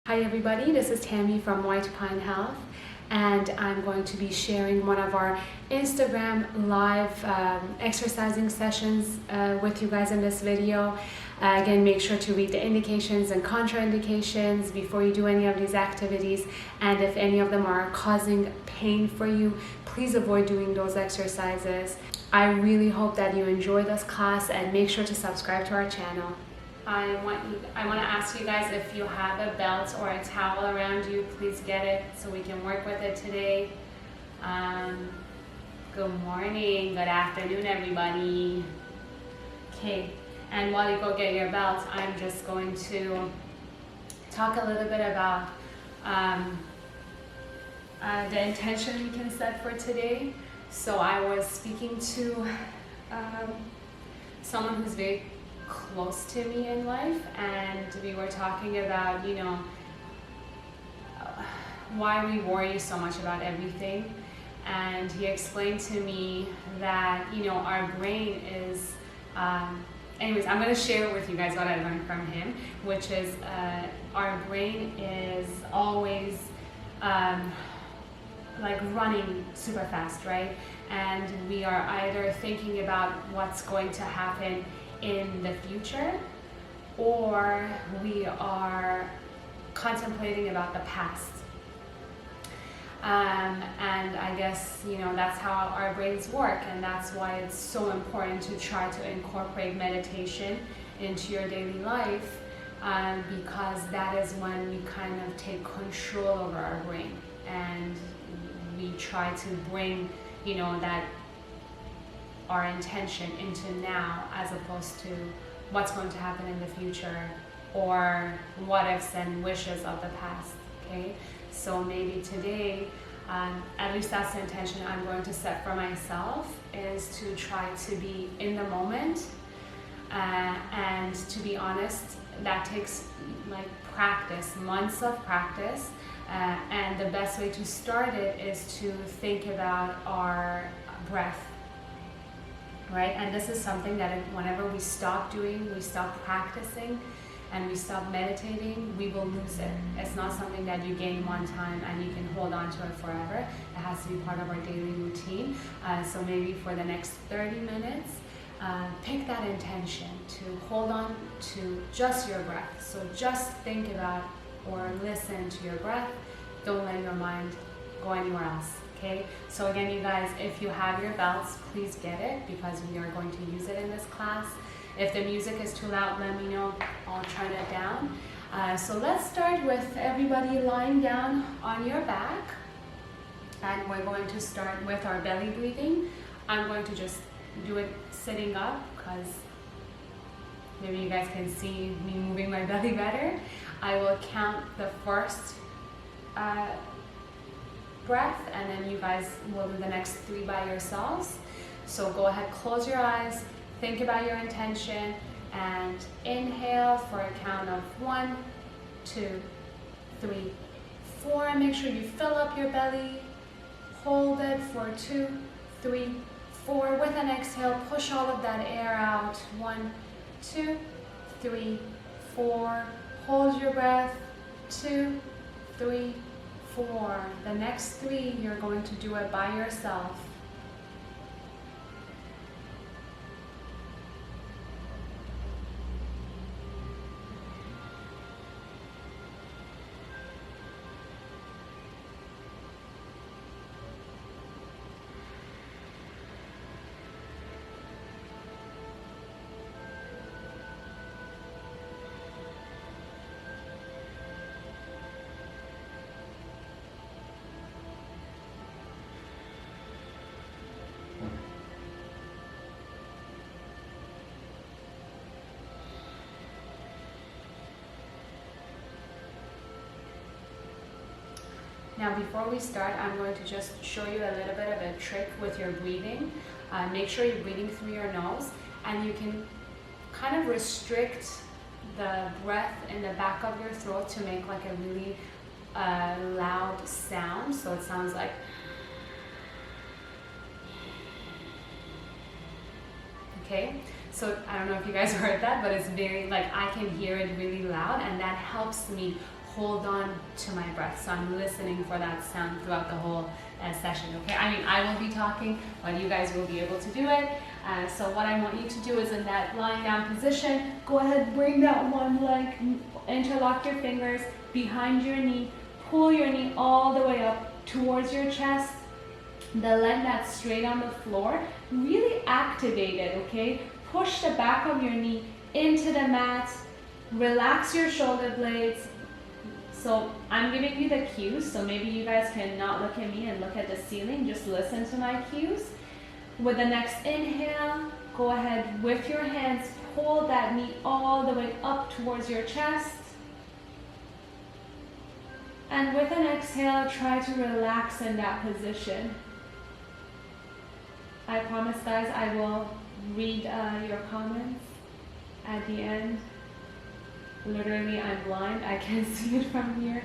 Hi everybody, this is Tammy from White Pine Health, and I'm going to be sharing one of our Instagram live exercising sessions with you guys in this video. Again, make sure to read the indications and contraindications before you do any of these activities, and if any of them are causing pain for you, please avoid doing those exercises. I really hope that you enjoy this class and make sure to subscribe to our channel. I want to ask you guys, if you have a belt or a towel around you, please get it so we can work with it today. Good morning, good afternoon everybody. Okay, and while you go get your belt, I'm just going to talk a little bit about the intention we can set for today. So I was speaking to someone who's very close to me in life, and we were talking about, why we worry so much about everything. And he explained to me that, our brain is, anyways, I'm going to share with you guys what I learned from him, which is our brain is always like running super fast, right? And we are either thinking about what's going to happen in the future, or we are contemplating about the past. And I guess, that's how our brains work, and that's why it's so important to try to incorporate meditation into your daily life, because that is when we kind of take control over our brain, and we try to bring, that our intention into now, as opposed to what's going to happen in the future or what ifs and wishes of the past. Okay, so maybe today, at least that's the intention I'm going to set for myself, is to try to be in the moment, and to be honest, that takes like practice, months of practice, and the best way to start it is to think about our breath. Right? And this is something that whenever we stop doing, we stop practicing, and we stop meditating, we will lose it. It's not something that you gain one time and you can hold on to it forever. It has to be part of our daily routine. So maybe for the next 30 minutes, pick that intention to hold on to just your breath. So just think about or listen to your breath. Don't let your mind go anywhere else. Okay, so again, you guys, if you have your belts, please get it, because we are going to use it in this class. If the music is too loud, let me know. I'll turn it down. So let's start with everybody lying down on your back, and we're going to start with our belly breathing. I'm going to just do it sitting up, because maybe you guys can see me moving my belly better. I will count the first breath, and then you guys will do the next 3 by yourselves. So go ahead, close your eyes, think about your intention, and inhale for a count of 1, 2, 3, 4. Make sure you fill up your belly. Hold it for 2, 3, 4. With an exhale, push all of that air out. 1, 2, 3, 4. Hold your breath. 2, 3, 4. The next 3, you're going to do it by yourself. Now, before we start, I'm going to just show you a little bit of a trick with your breathing. Make sure you're breathing through your nose, and you can kind of restrict the breath in the back of your throat to make like a really loud sound. So it sounds like, okay? So I don't know if you guys heard that, but it's very, like, I can hear it really loud, and that helps me hold on to my breath. So I'm listening for that sound throughout the whole session, okay? I mean, I will be talking, but you guys will be able to do it. So what I want you to do is in that lying down position, go ahead, bring that one leg, interlock your fingers behind your knee, pull your knee all the way up towards your chest, the leg that's straight on the floor, really activate it, okay? Push the back of your knee into the mat, relax your shoulder blades. So I'm giving you the cues, so maybe you guys can not look at me and look at the ceiling, just listen to my cues. With the next inhale, go ahead with your hands, pull that knee all the way up towards your chest. And with an exhale, try to relax in that position. I promise guys, I will read your comments at the end. Literally, I'm blind. I can't see it from here.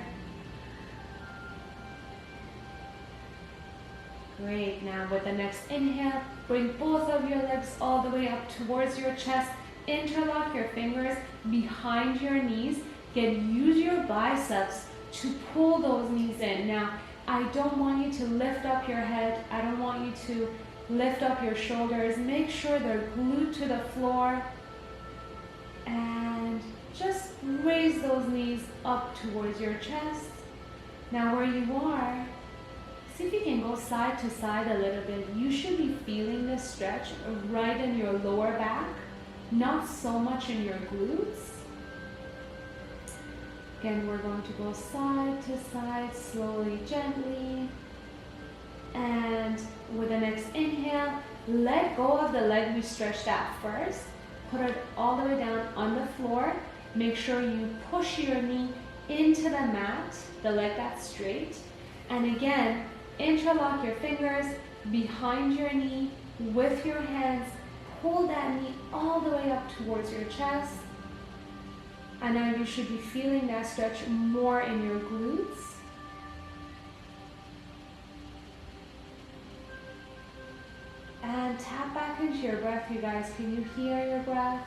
Great. Now with the next inhale, bring both of your legs all the way up towards your chest. Interlock your fingers behind your knees. Use your biceps to pull those knees in. Now, I don't want you to lift up your head. I don't want you to lift up your shoulders. Make sure they're glued to the floor. And just raise those knees up towards your chest. Now where you are, see if you can go side to side a little bit. You should be feeling this stretch right in your lower back, not so much in your glutes. Again, we're going to go side to side, slowly, gently. And with the next inhale, let go of the leg we stretched out first. Put it all the way down on the floor. Make sure you push your knee into the mat, the leg that's straight. And again, interlock your fingers behind your knee with your hands. Pull that knee all the way up towards your chest. And now you should be feeling that stretch more in your glutes. And tap back into your breath, you guys. Can you hear your breath?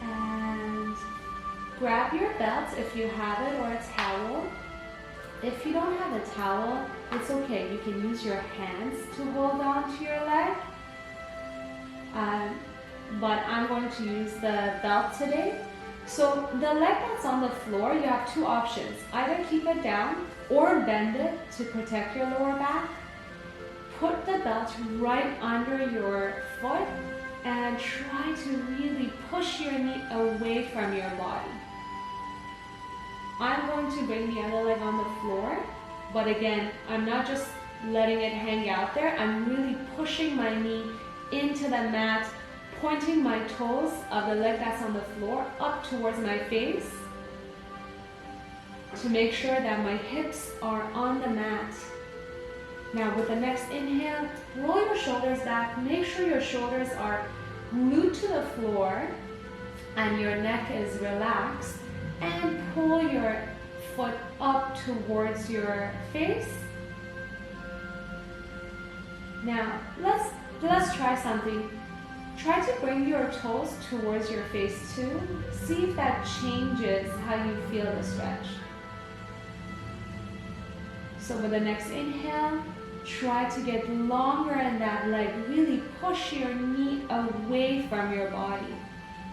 And grab your belt if you have it, or a towel. If you don't have a towel, it's okay. You can use your hands to hold on to your leg. But I'm going to use the belt today. So the leg that's on the floor, you have two options. Either keep it down or bend it to protect your lower back. Put the belt right under your foot and try to really push your knee away from your body. I'm going to bring the other leg on the floor, but again, I'm not just letting it hang out there. I'm really pushing my knee into the mat, pointing my toes of the leg that's on the floor up towards my face to make sure that my hips are on the mat. Now with the next inhale, roll your shoulders back. Make sure your shoulders are glued to the floor and your neck is relaxed. And pull your foot up towards your face. Now let's try something. Try to bring your toes towards your face too. See if that changes how you feel the stretch. So with the next inhale, try to get longer in that leg. Really push your knee away from your body.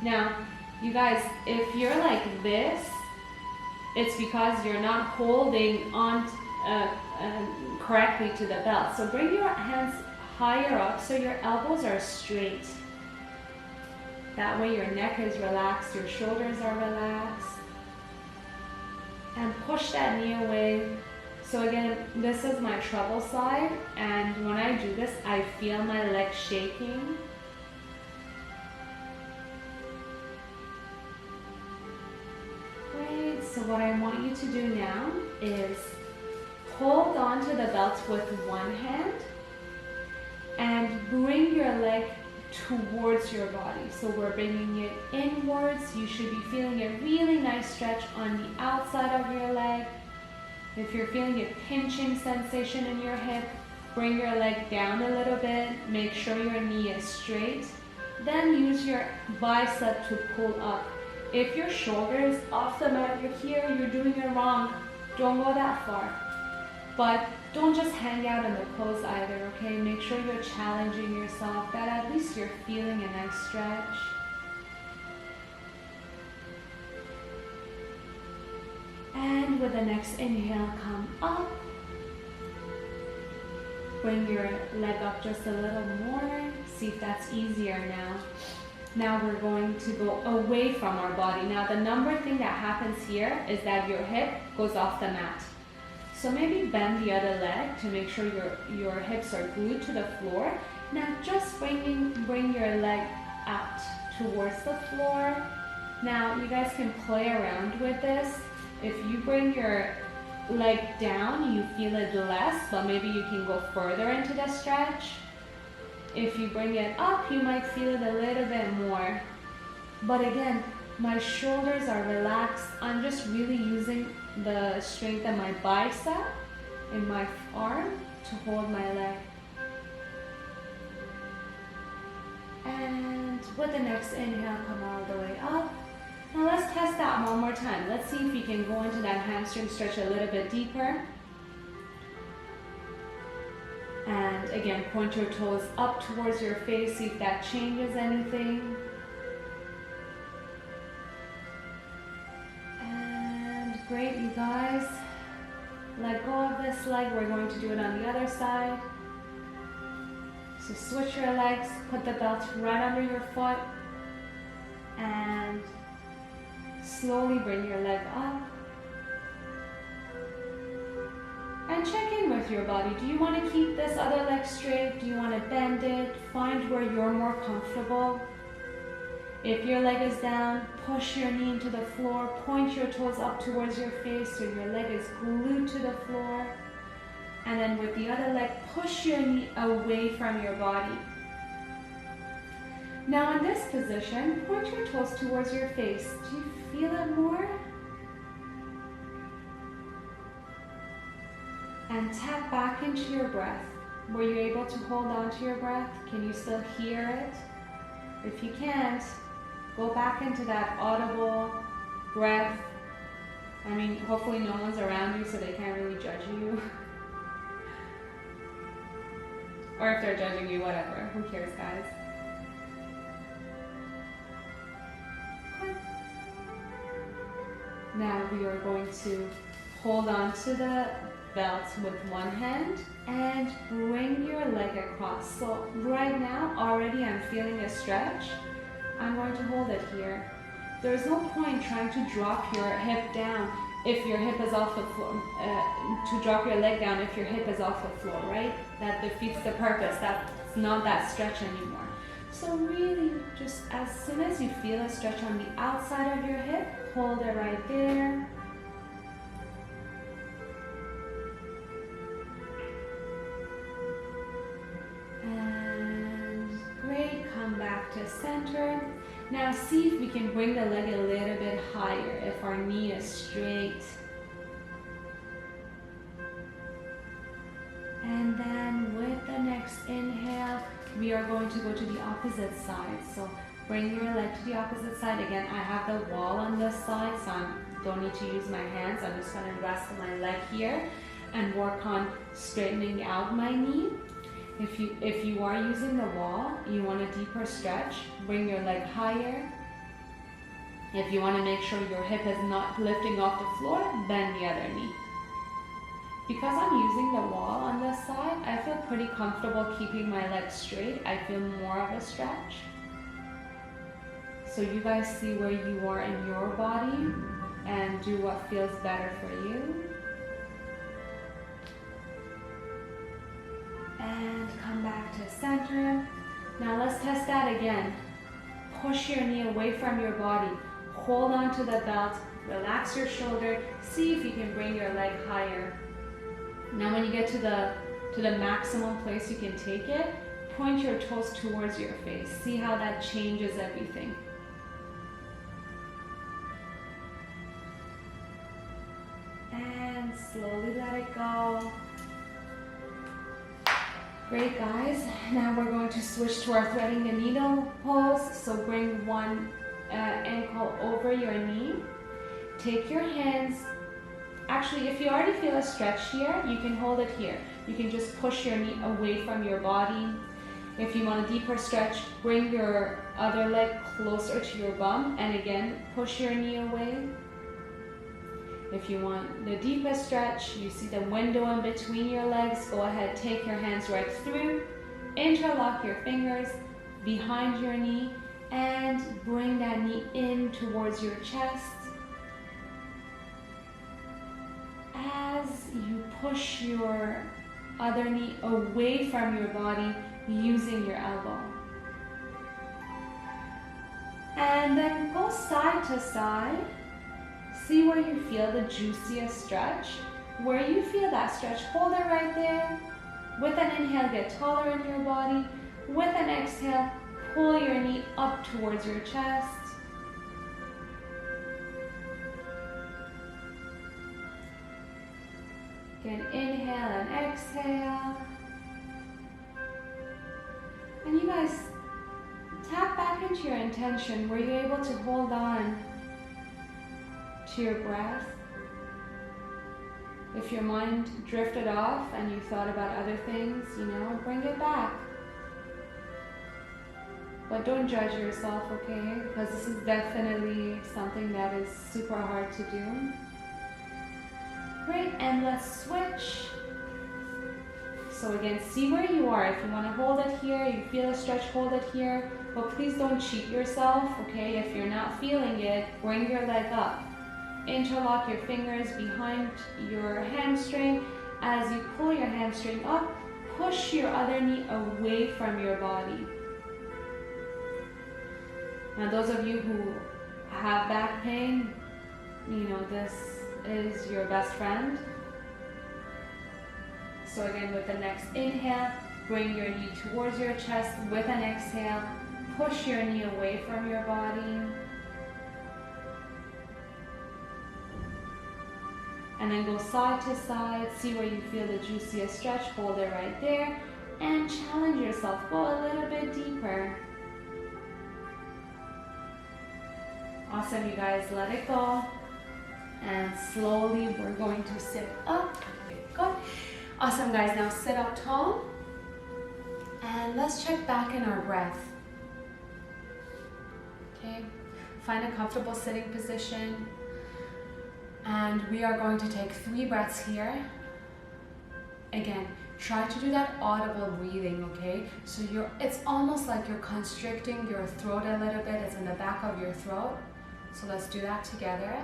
Now, you guys, if you're like this, it's because you're not holding on correctly to the belt. So bring your hands higher up so your elbows are straight. That way your neck is relaxed, your shoulders are relaxed. And push that knee away. So again, this is my treble side, and when I do this, I feel my leg shaking. Great, so what I want you to do now is hold on to the belt with one hand and bring your leg towards your body. So we're bringing it inwards. You should be feeling a really nice stretch on the outside of your leg. If you're feeling a pinching sensation in your hip, Bring your leg down a little bit. Make sure your knee is straight. Then use your bicep to pull up. If your shoulder is off the mat, you're here, you're doing it wrong. Don't go that far. But don't just hang out in the pose either, okay? Make sure you're challenging yourself, that at least you're feeling a nice stretch. And with the next inhale, come up. Bring your leg up just a little more. See if that's easier now. Now we're going to go away from our body. Now the number thing that happens here is that your hip goes off the mat. So maybe bend the other leg to make sure your hips are glued to the floor. Now just bring your leg out towards the floor. Now you guys can play around with this. If you bring your leg down, you feel it less, but maybe you can go further into the stretch. If you bring it up, you might feel it a little bit more. But again, my shoulders are relaxed. I'm just really using the strength of my bicep in my arm to hold my leg. And with the next inhale, come all the way up. Now let's test that one more time. Let's see if we can go into that hamstring stretch a little bit deeper. And again, point your toes up towards your face, see if that changes anything. And great, you guys. Let go of this leg. We're going to do it on the other side. So switch your legs, put the belt right under your foot, and slowly bring your leg up. And check in with your body. Do you want to keep this other leg straight? Do you want to bend it? Find where you're more comfortable. If your leg is down, push your knee into the floor. Point your toes up towards your face so your leg is glued to the floor. And then with the other leg, push your knee away from your body. Now in this position, point your toes towards your face. Do you feel it more? And tap back into your breath. Were you able to hold on to your breath? Can you still hear it? If you can't, go back into that audible breath. I mean, hopefully no one's around you so they can't really judge you. Or if they're judging you, whatever. Who cares, guys? Now we are going to hold on to the belt with one hand and bring your leg across. So right now, already I'm feeling a stretch. I'm going to hold it here. There's no point trying to drop your hip down if your hip is off the floor, to drop your leg down if your hip is off the floor, right? That defeats the purpose. That's not that stretch anymore. So really, just as soon as you feel a stretch on the outside of your hip, hold it right there. And great, come back to center. Now see if we can bring the leg a little bit higher if our knee is straight. And then with the next inhale, we are going to go to the opposite side. So bring your leg to the opposite side. Again, I have the wall on this side, so I don't need to use my hands. I'm just going to rest my leg here and work on straightening out my knee. If you are using the wall, you want a deeper stretch, bring your leg higher. If you want to make sure your hip is not lifting off the floor, bend the other knee. Because I'm using the wall on this side, I feel pretty comfortable keeping my legs straight. I feel more of a stretch. So you guys see where you are in your body and do what feels better for you. And come back to center. Now let's test that again. Push your knee away from your body. Hold on to the belt. Relax your shoulder. See if you can bring your leg higher. Now when you get to the maximum place you can take it, point your toes towards your face. See how that changes everything. And slowly let it go. Great, guys. Now we're going to switch to our threading the needle pose. So bring one ankle over your knee. Take your hands. Actually, if you already feel a stretch here, you can hold it here. You can just push your knee away from your body. If you want a deeper stretch, bring your other leg closer to your bum and again, push your knee away. If you want the deepest stretch, you see the window in between your legs, go ahead, take your hands right through, interlock your fingers behind your knee and bring that knee in towards your chest. As you push your other knee away from your body using your elbow. And then go side to side. See where you feel the juiciest stretch. Where you feel that stretch, hold it right there. With an inhale, get taller in your body. With an exhale, pull your knee up towards your chest. Again, inhale and exhale. And you guys, tap back into your intention. Were you able to hold on to your breath? If your mind drifted off and you thought about other things, bring it back. But don't judge yourself, okay? Because this is definitely something that is super hard to do. Great, and let's switch. So again, see where you are. If you want to hold it here, you feel a stretch, hold it here. But please don't cheat yourself, okay? If you're not feeling it, bring your leg up. Interlock your fingers behind your hamstring. As you pull your hamstring up, push your other knee away from your body. Now those of you who have back pain, this is your best friend. So again, with the next inhale, bring your knee towards your chest. With an exhale, push your knee away from your body. And then go side to side, see where you feel the juiciest stretch, hold it right there, and challenge yourself, go a little bit deeper. Awesome, you guys, let it go. And slowly we're going to sit up. Good. Awesome, guys, now sit up tall. And let's check back in our breath. Okay, find a comfortable sitting position. And we are going to take 3 breaths here. Again, try to do that audible breathing, okay? So it's almost like you're constricting your throat a little bit. It's in the back of your throat. So let's do that together.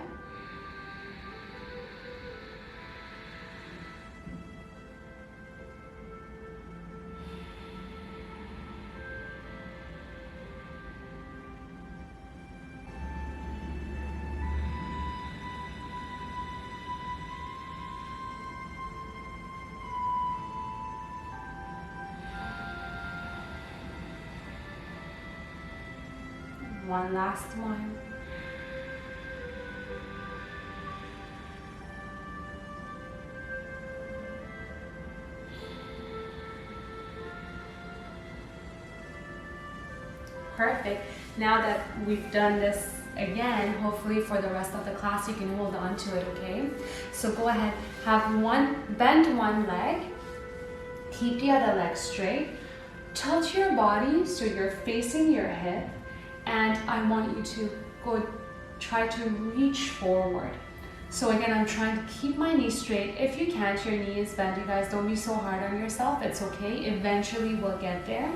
One last one. Perfect. Now that we've done this again, hopefully for the rest of the class you can hold on to it, okay? So go ahead, bend one leg, keep the other leg straight, tilt your body so you're facing your hip, and I want you to try to reach forward. So again, I'm trying to keep my knee straight. If you can't, your knee is bent, you guys, don't be so hard on yourself. It's okay, eventually we'll get there.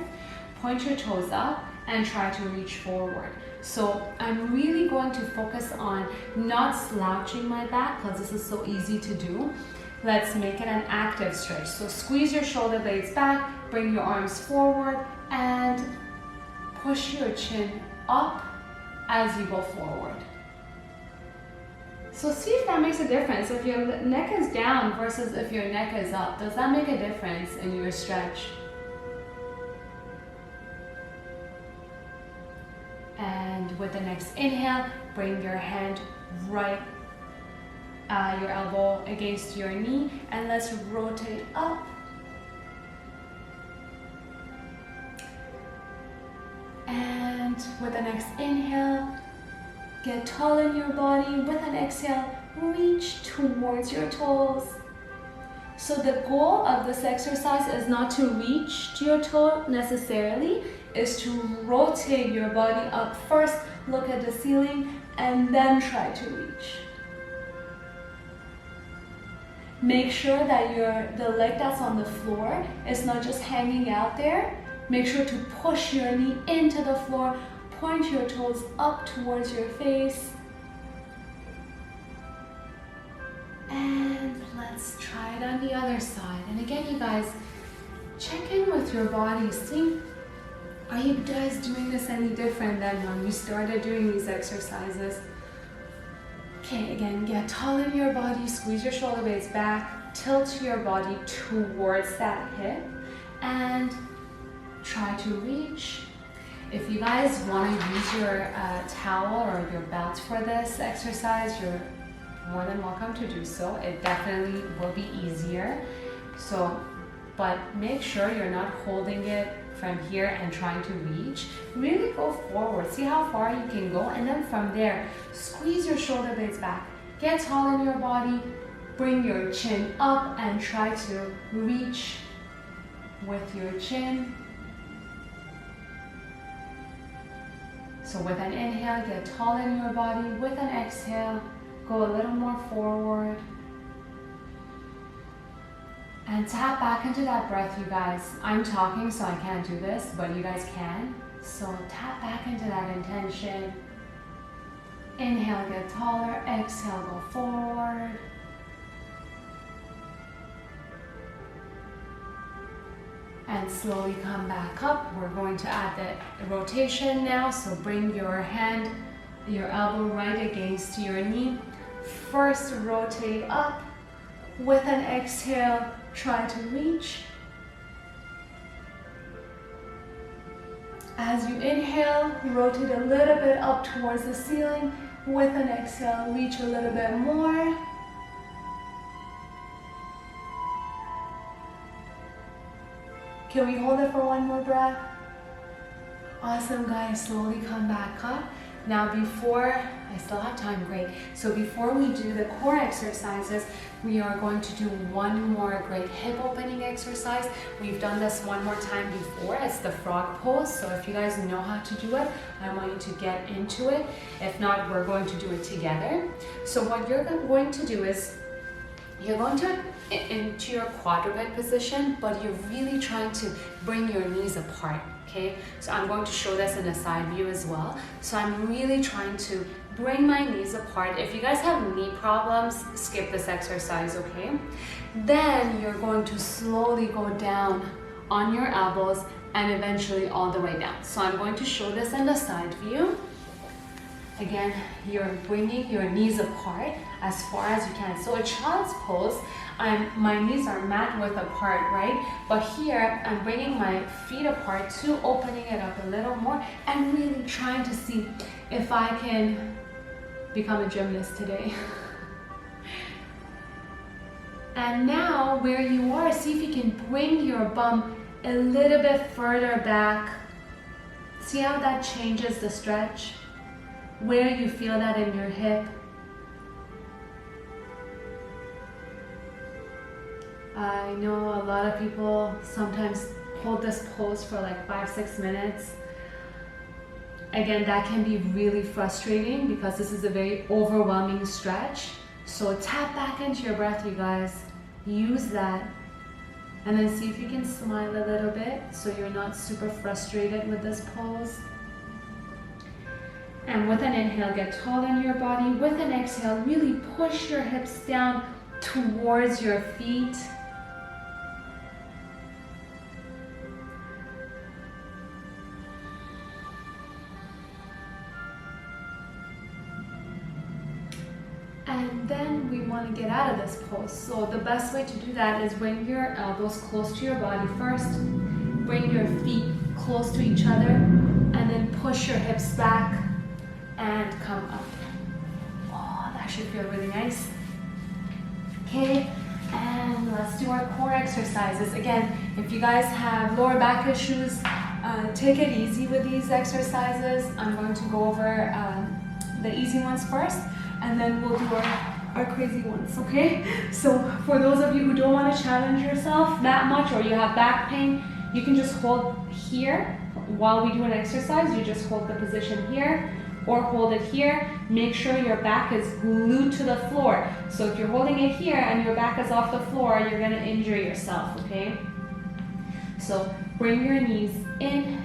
Point your toes up and try to reach forward. So I'm really going to focus on not slouching my back because this is so easy to do. Let's make it an active stretch. So squeeze your shoulder blades back, bring your arms forward, and push your chin up as you go forward. So see if that makes a difference. If your neck is down versus if your neck is up, does that make a difference in your stretch? And with the next inhale, bring your hand right, your elbow against your knee, and let's rotate up. with the next inhale, get tall in your body. With an exhale, reach towards your toes. So the goal of this exercise is not to reach to your toe necessarily, is to rotate your body up first, look at the ceiling, and then try to reach. Make sure that the leg that's on the floor is not just hanging out there. Make sure to push your knee into the floor, point your toes up towards your face. And let's try it on the other side. And again, you guys, check in with your body. See, are you guys doing this any different than when you started doing these exercises? Okay, again, get tall in your body, squeeze your shoulder blades back, tilt your body towards that hip, and try to reach. If you guys want to use your towel or your belt for this exercise, you're more than welcome to do so. It definitely will be easier. But make sure you're not holding it from here and trying to reach. Really go forward, see how far you can go, and then from there, squeeze your shoulder blades back. Get tall in your body, bring your chin up and try to reach with your chin. So with an inhale, get tall in your body. With an exhale, go a little more forward. And tap back into that breath, you guys. I'm talking, so I can't do this, but you guys can. So tap back into that intention. Inhale, get taller. Exhale, go forward. And slowly come back up. We're going to add the rotation now. So bring your hand, your elbow right against your knee. First, rotate up. With an exhale, try to reach. As you inhale, rotate a little bit up towards the ceiling. With an exhale, reach a little bit more. Can we hold it for one more breath? Awesome, guys. Slowly come back up. Now I still have time, great. So before we do the core exercises, we are going to do one more great hip opening exercise. We've done this one more time before. It's the frog pose. So if you guys know how to do it, I want you to get into it. If not, we're going to do it together. So what you're going to do is, you're going to into your quadruped position, but you're really trying to bring your knees apart, okay? So I'm going to show this in a side view as well. So I'm really trying to bring my knees apart. If you guys have knee problems, skip this exercise, okay? Then you're going to slowly go down on your elbows and eventually all the way down. So I'm going to show this in the side view. Again, you're bringing your knees apart as far as you can. So a child's pose, my knees are mat width apart, right? But here, I'm bringing my feet apart to opening it up a little more and really trying to see if I can become a gymnast today. And now, where you are, see if you can bring your bum a little bit further back. See how that changes the stretch? Where you feel that in your hip. I know a lot of people sometimes hold this pose for like 5-6 minutes. Again, that can be really frustrating because this is a very overwhelming stretch. So tap back into your breath, you guys. Use that. And then see if you can smile a little bit so you're not super frustrated with this pose. And with an inhale, get tall in your body. With an exhale, really push your hips down towards your feet. And then we want to get out of this pose. So the best way to do that is bring your elbows close to your body first. Bring your feet close to each other. And then push your hips back. And come up. Oh, that should feel really nice. Okay, and let's do our core exercises. Again, if you guys have lower back issues, Take it easy with these exercises. I'm going to go over the easy ones first, and then we'll do our crazy ones, okay? So for those of you who don't want to challenge yourself that much, or you have back pain, you can just hold here while we do an exercise. You just hold the position here or hold it here. Make sure your back is glued to the floor. So if you're holding it here and your back is off the floor, you're gonna injure yourself, okay? So bring your knees in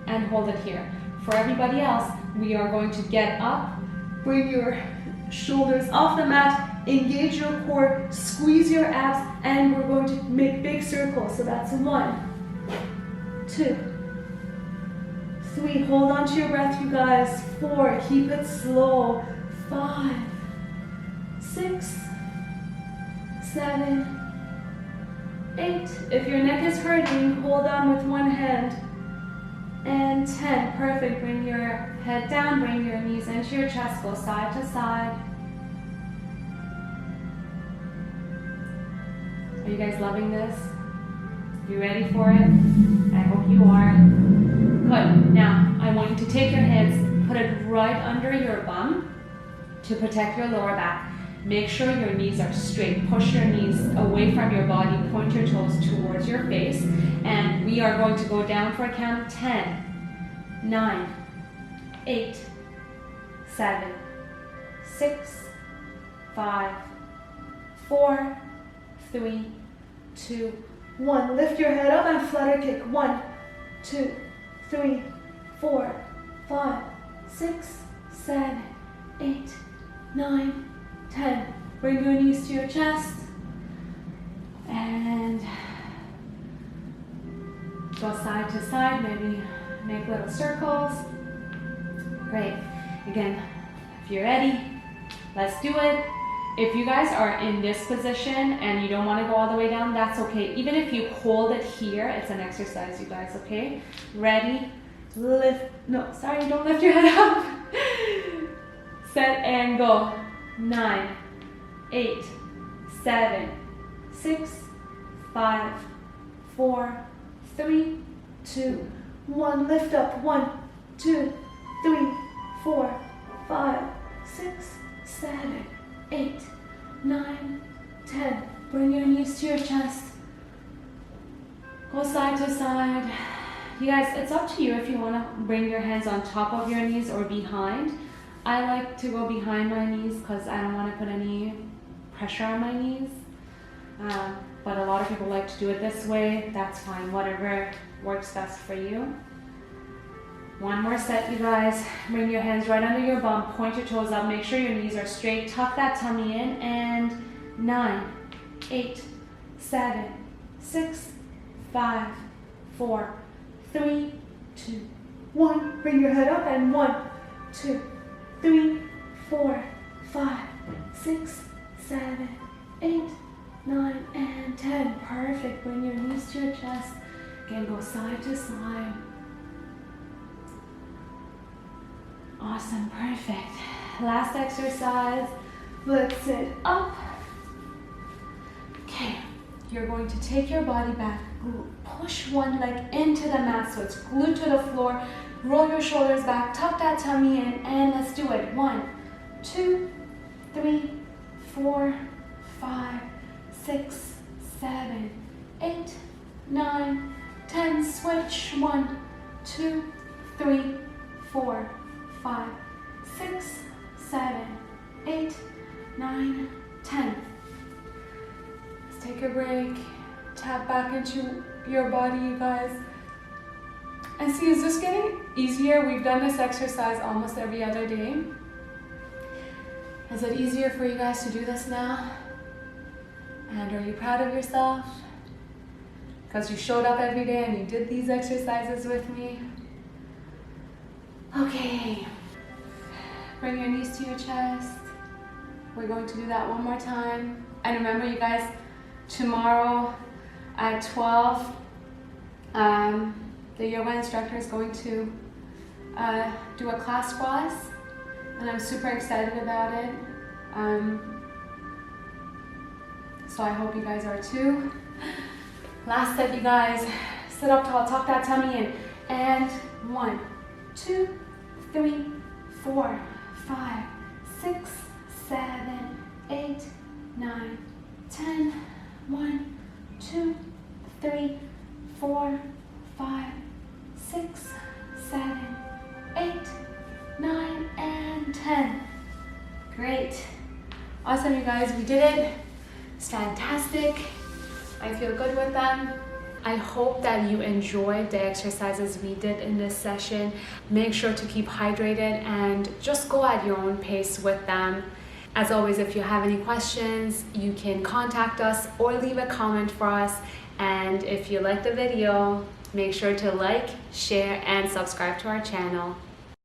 and hold it here. For everybody else, we are going to get up, bring your shoulders off the mat, engage your core, squeeze your abs, and we're going to make big circles. So that's 1, 2, 3, hold on to your breath, you guys. 4, keep it slow. 5, 6, 7, 8. If your neck is hurting, hold on with one hand. And 10, perfect. Bring your head down, bring your knees into your chest, go side to side. Are you guys loving this? You ready for it? I hope you are. Good. Now, I want you to take your hands, put it right under your bum to protect your lower back. Make sure your knees are straight. Push your knees away from your body. Point your toes towards your face. And we are going to go down for a count of 10, 9, 8, 7, 6, 5, 4, 3, 2, 1. Lift your head up and flutter kick. 1, 2, 3, 4, 5, 6, 7, 8, 9, 10. Bring your knees to your chest and go side to side, maybe make little circles. Great. Again, if you're ready, let's do it. If you guys are in this position and you don't want to go all the way down, that's okay. Even if you hold it here, it's an exercise, you guys, okay? Ready? Lift. No, sorry, don't lift your head up. Set and go. 9, 8, 7, 6, 5, 4, 3, 2, 1. Lift up. 1, 2, 3, 4, 5, 6, 7, 8, 9, 10. Bring your knees to your chest. Go side to side. You guys, it's up to you if you want to bring your hands on top of your knees or behind. I like to go behind my knees because I don't want to put any pressure on my knees. But a lot of people like to do it this way. That's fine, whatever works best for you. One more set, you guys. Bring your hands right under your bum, point your toes up, make sure your knees are straight, tuck that tummy in, and 9, 8, 7, 6, 5, 4, 3, 2, 1. Bring your head up and 1, 2, 3, 4, 5, 6, 7, 8, 9, and 10. Perfect. Bring your knees to your chest. Again, go side to side. Awesome, perfect. Last exercise. Let's sit up. Okay, you're going to take your body back. Push one leg into the mat so it's glued to the floor. Roll your shoulders back, tuck that tummy in, and let's do it. 1, 2, 3, 4, 5, 6, 7, 8, 9, 10. Switch. 1, 2, 3, 4, 5, 6, 7, 8, 9, 10. Let's take a break. Tap back into your body, you guys. And see, is this getting easier? We've done this exercise almost every other day. Is it easier for you guys to do this now? And are you proud of yourself? Because you showed up every day and you did these exercises with me. Okay. Bring your knees to your chest. We're going to do that one more time. And remember, you guys, tomorrow at 12, the yoga instructor is going to do a class for us, and I'm super excited about it. So I hope you guys are too. Last set, you guys. Sit up tall, tuck that tummy in. and 1, 2, 3, 4, 5, 6, 7, 8, 9, 10. 1, 2, 3, 4, 5, 6, 7, 8, 9, and 10. Great. Awesome, you guys, we did it. It's fantastic. I feel good with them. I hope that you enjoyed the exercises we did in this session. Make sure to keep hydrated and just go at your own pace with them. As always, if you have any questions, you can contact us or leave a comment for us. And if you like the video, make sure to like, share, and subscribe to our channel.